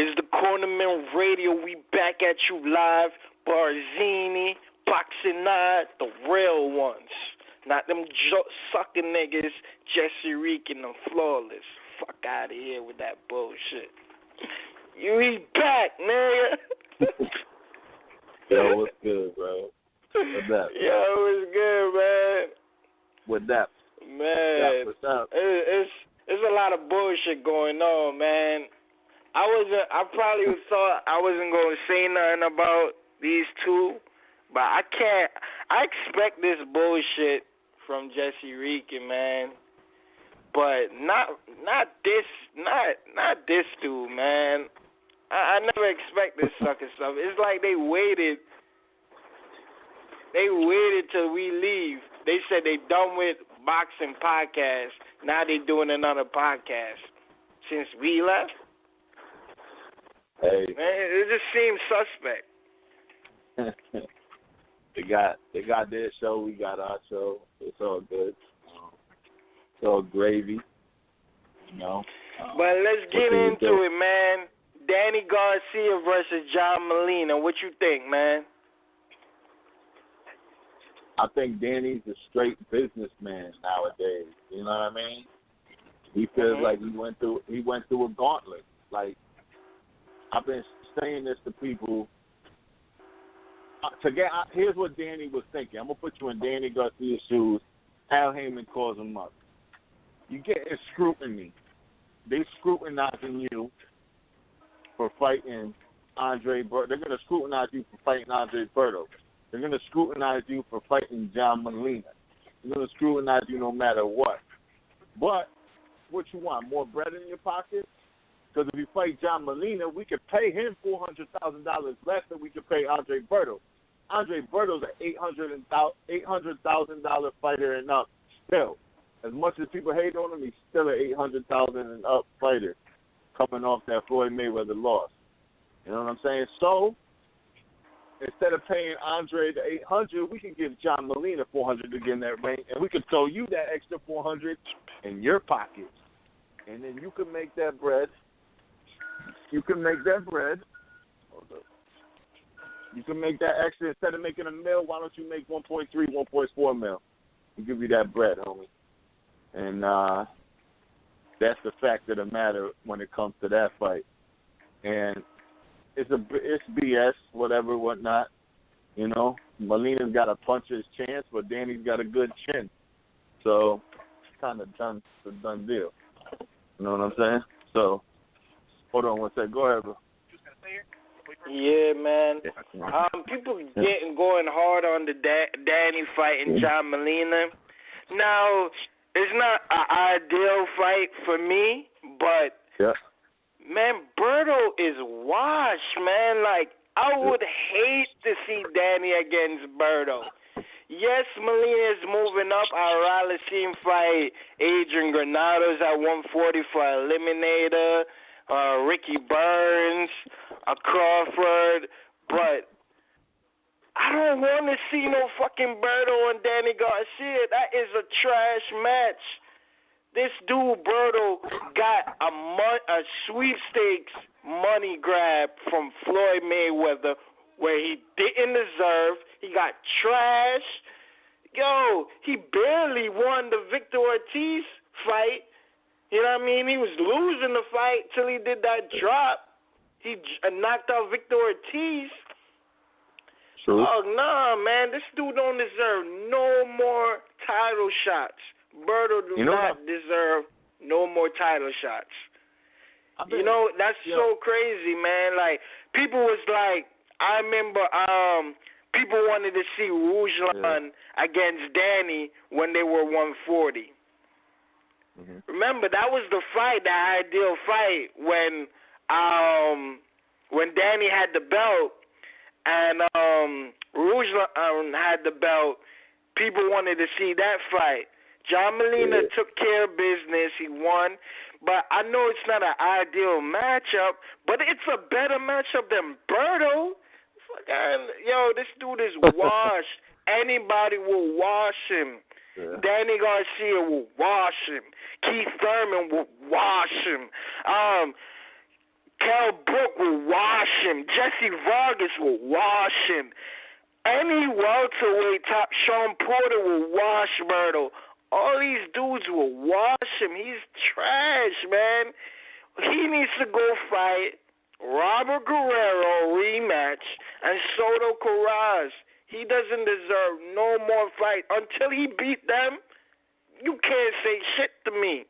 It's the Cornerman Radio. We back at you live. Barzini, Boxingeye, the real ones. Not them sucking niggas, Jesse Reek and them flawless. Fuck out of here with that bullshit. We back, nigga. Yo, what's good, bro? What's up? Yo, what's good, man? What's up? Man, what's up? It's a lot of bullshit going on, man. I probably thought I wasn't gonna say nothing about these two, but I can't. I expect this bullshit from Jesse Reekin, man, but not this dude, man. I never expect this sucker stuff. It's like they waited till we leave. They said they done with boxing podcast. Now they doing another podcast since we left. Hey, man, it just seems suspect. they got their show, we got our show. It's all good. It's all gravy, you know. But let's get into it, man. Danny Garcia versus John Molina. What you think, man? I think Danny's a straight businessman nowadays. You know what I mean? He feels like he went through a gauntlet. Like, I've been saying this to people. Here's what Danny was thinking. I'm gonna put you in Danny Garcia's shoes. Al Heyman calls him up. You get scrutiny. They scrutinizing you for fighting Andre Berto. They're gonna scrutinize you for fighting Andre Berto. They're going to scrutinize you for fighting John Molina. They're going to scrutinize you no matter what. But what you want, more bread in your pocket? Because if you fight John Molina, we could pay him $400,000 less than we could pay Andre Berto. Andre Berto's an $800,000 fighter and up still. As much as people hate on him, he's still an $800,000 and up fighter coming off that Floyd Mayweather loss. You know what I'm saying? So, instead of paying Andre the $800, we can give John Molina $400 to get in that ring, and we can throw you that extra $400 in your pocket, and then you can make that bread. You can make that extra. Instead of making $1 million, why don't you make 1.3, 1.4 million? We'll give you that bread, homie. And that's the fact of the matter when it comes to that fight. And it's BS, whatever, whatnot. You know, Molina's got a puncher's chance, but Danny's got a good chin. So it's kind of done. It's a done deal. You know what I'm saying? So hold on one second. Go ahead, bro. Yeah, man. People going hard on the Danny fighting John Molina. Now, it's not an ideal fight for me, but yeah. Man, Berto is washed, man. Like, I would hate to see Danny against Berto. Yes, Molina is moving up. I'd rather see him fight Adrian Granados at 140 for Eliminator, Ricky Burns, Crawford. But I don't want to see no fucking Berto and Danny Garcia. That is a trash match. This dude, Berto, got a sweepstakes money grab from Floyd Mayweather where he didn't deserve. He got trashed. Yo, he barely won the Victor Ortiz fight. You know what I mean? He was losing the fight till he did that drop. He knocked out Victor Ortiz. True. Oh, nah, man. This dude don't deserve no more title shots. Berto do not deserve no more title shots. You know, that's so crazy, man. Like, people was like, I remember people wanted to see Ruslan against Danny when they were 140. Mm-hmm. Remember, that was the fight, the ideal fight, when Danny had the belt and Ruslan had the belt. People wanted to see that fight. John Molina took care of business. He won. But I know it's not an ideal matchup, but it's a better matchup than Berto. Yo, this dude is washed. Anybody will wash him. Yeah. Danny Garcia will wash him. Keith Thurman will wash him. Kell Brook will wash him. Jesse Vargas will wash him. Any welterweight top, Sean Porter will wash Berto. All these dudes will wash him. He's trash, man. He needs to go fight Robert Guerrero rematch and Soto Corraz. He doesn't deserve no more fight. Until he beat them, you can't say shit to me.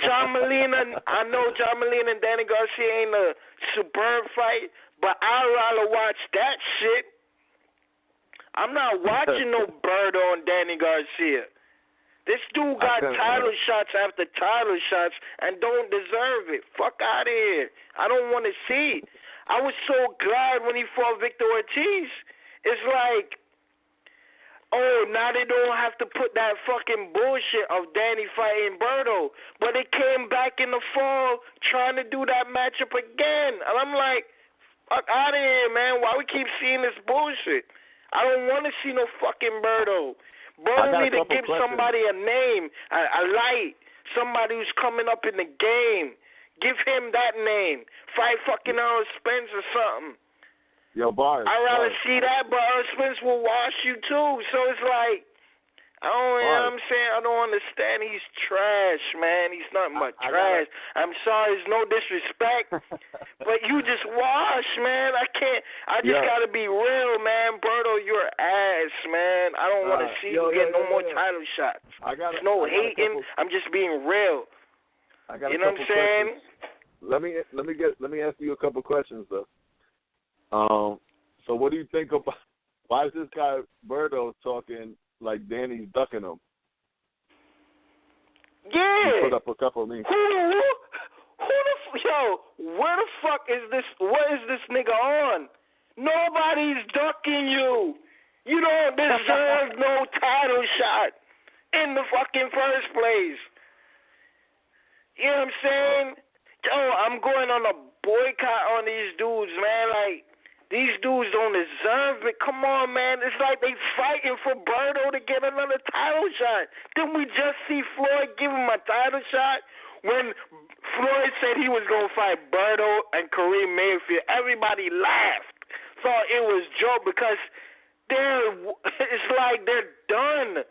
John Molina, I know John Molina and Danny Garcia ain't a superb fight, but I'd rather watch that shit. I'm not watching no Berto and Danny Garcia. This dude got title shots after title shots and don't deserve it. Fuck out of here. I don't want to see. I was so glad when he fought Victor Ortiz. It's like, oh, now they don't have to put that fucking bullshit of Danny fighting Berto. But it came back in the fall trying to do that matchup again. And I'm like, fuck out of here, man. Why we keep seeing this bullshit? I don't want to see no fucking Berto. Berto need to give somebody a name, a light, somebody who's coming up in the game. Give him that name. Fight fucking Earl Spence or something. Yo, Bars. I'd rather see that, but Earl Spence will wash you too. So it's like, I don't, you know what I'm saying? I don't understand. He's trash, man. He's nothing but trash. I'm sorry, it's no disrespect, but you just wash, man. I can't. I just gotta be real, man. Berto, you're ass, man. I don't want to see you get no more title shots. There's no hating. I'm just being real. You know what I'm saying? Let me ask you a couple questions though. So what do you think about? Why is this guy Berto talking like Danny's ducking him? Yeah. He put up a couple of memes. Where the fuck is this? What is this nigga on? Nobody's ducking you. You don't deserve no title shot in the fucking first place. You know what I'm saying? Yo, I'm going on a boycott on these dudes, man. Like, these dudes don't deserve it. Come on, man. It's like they fighting for Berto to get another title shot. Didn't we just see Floyd give him a title shot? When Floyd said he was going to fight Berto and Kareem Mayfield, everybody laughed. Thought it was joke because it's like they're done.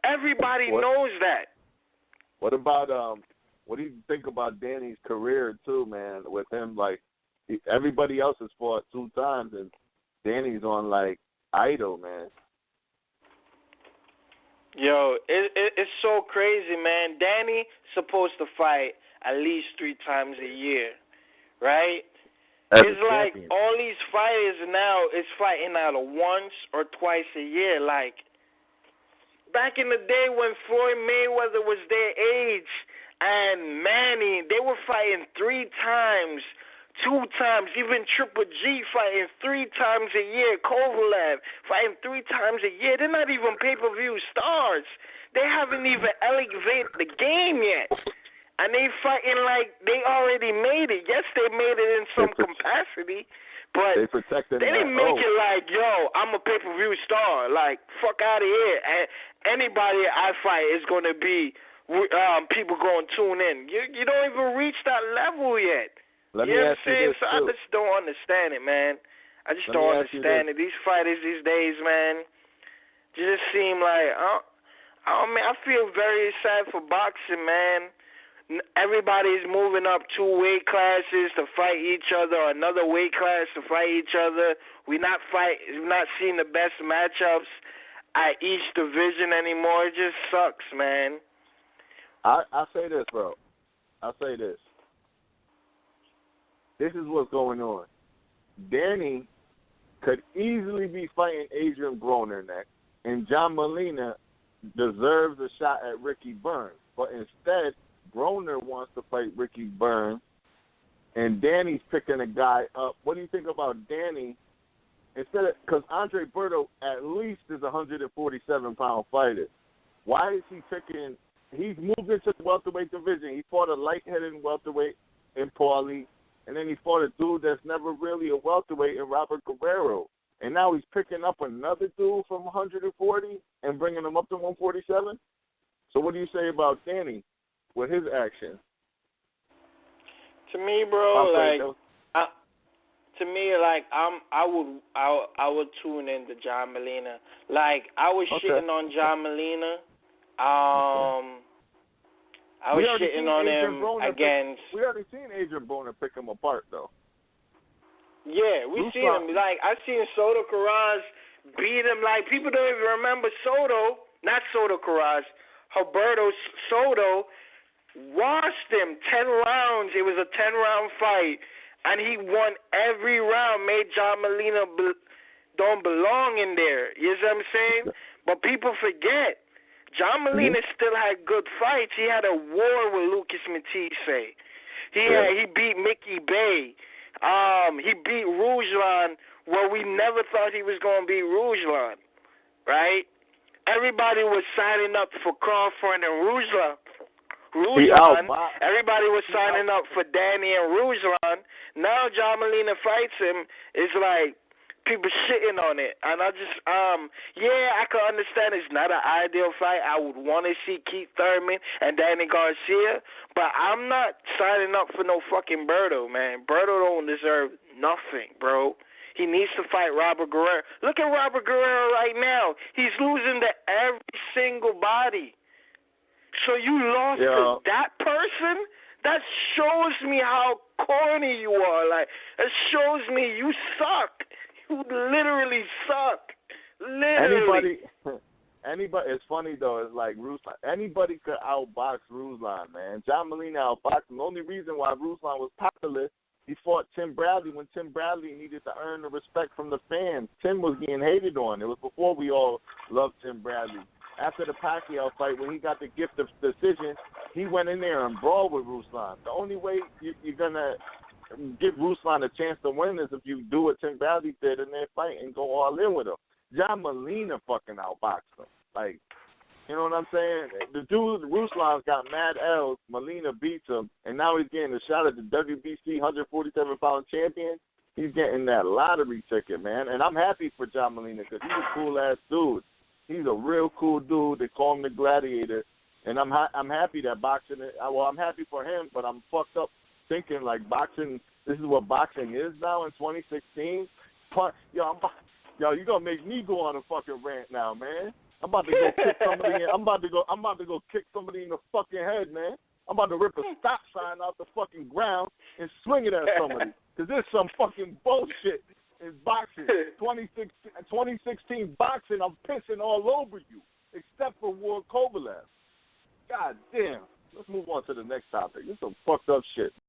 Everybody knows that. What about what do you think about Danny's career too, man? With him, like, everybody else has fought 2 times, and Danny's on like idle, man. Yo, it's so crazy, man. Danny's supposed to fight at least 3 times a year, right? It's like all these fighters now is fighting out of once or twice a year. Like, back in the day when Floyd Mayweather was their age and Manny, they were fighting 3 times, 2 times, even Triple G fighting 3 times a year, Kovalev fighting 3 times a year. They're not even pay-per-view stars. They haven't even elevated the game yet. And they fighting like they already made it. Yes, they made it in some capacity, but they didn't make it like, yo, I'm a pay-per-view star. Like, fuck out of here. And anybody I fight is going to be people going to tune in. You don't even reach that level yet. Let me ask you this, so I just don't understand it, man. I just don't understand it. These fighters these days, man, just seem like, I feel very sad for boxing, man. Everybody's moving up 2 weight classes to fight each other, or another weight class to fight each other. We're not seeing the best matchups at each division anymore. It just sucks, man. I say this, bro. I'll say this. This is what's going on. Danny could easily be fighting Adrian Broner next, and John Molina deserves a shot at Ricky Burns. But instead, Broner wants to fight Ricky Burns, and Danny's picking a guy up. What do you think about Danny? Because Andre Berto at least is a 147-pound fighter. Why is he picking? He's moved into the welterweight division. He fought a light-headed welterweight in Paulie, and then he fought a dude that's never really a welterweight in Robert Guerrero. And now he's picking up another dude from 140 and bringing him up to 147? So what do you say about Danny with his action? To me, bro, to me, like I would tune into John Molina. Like I was shitting on John Molina. I was shitting on him against. We already seen Adrian Broner pick him apart, though. Yeah, we seen him. Like I seen Soto Carras beat him. Like people don't even remember Soto, not Soto Carras, Berto Soto washed him 10 rounds. It was a 10-round fight, and he won every round. Made John Molina don't belong in there. You know what I'm saying? But people forget. John Molina still had good fights. He had a war with Lucas Matisse. He beat Mickey Bay. He beat Ruslan where we never thought he was going to beat Ruslan, right? Everybody was signing up for Crawford and Ruslan. Everybody was signing up for Danny and Ruslan. Now John Molina fights him. It's like people shitting on it. And I just, I can understand it's not an ideal fight. I would want to see Keith Thurman and Danny Garcia, but I'm not signing up for no fucking Berto, man. Berto don't deserve nothing, bro. He needs to fight Robert Guerrero. Look at Robert Guerrero right now. He's losing to every single body. So you lost to that person? That shows me how corny you are. Like, it shows me you suck. You literally suck. Literally. Anybody. It's funny though. It's like Ruslan. Anybody could outbox Ruslan, man. John Molina outboxed him. The only reason why Ruslan was popular, he fought Tim Bradley when Tim Bradley needed to earn the respect from the fans. Tim was getting hated on. It was before we all loved Tim Bradley. After the Pacquiao fight, when he got the gift of decision, he went in there and brawled with Ruslan. The only way you're gonna give Ruslan a chance to win is if you do what Tim Bradley did in their fight and go all in with him. John Molina fucking outboxed him. Like, you know what I'm saying? The dude, Ruslan's got mad L's. Molina beats him, and now he's getting a shot at the WBC 147-pound champion. He's getting that lottery ticket, man. And I'm happy for John Molina because he's a cool-ass dude. He's a real cool dude. They call him the Gladiator. And I'm happy that boxing – I'm happy for him, but I'm fucked up thinking like boxing, this is what boxing is now in 2016. You're gonna make me go on a fucking rant now, man. I'm about to go kick somebody. I'm about to go kick somebody in the fucking head, man. I'm about to rip a stop sign out the fucking ground and swing it at somebody. Cause there's some fucking bullshit in boxing. 2016 boxing, I'm pissing all over you, except for Ward Kovalev. God damn. Let's move on to the next topic. This is some fucked up shit.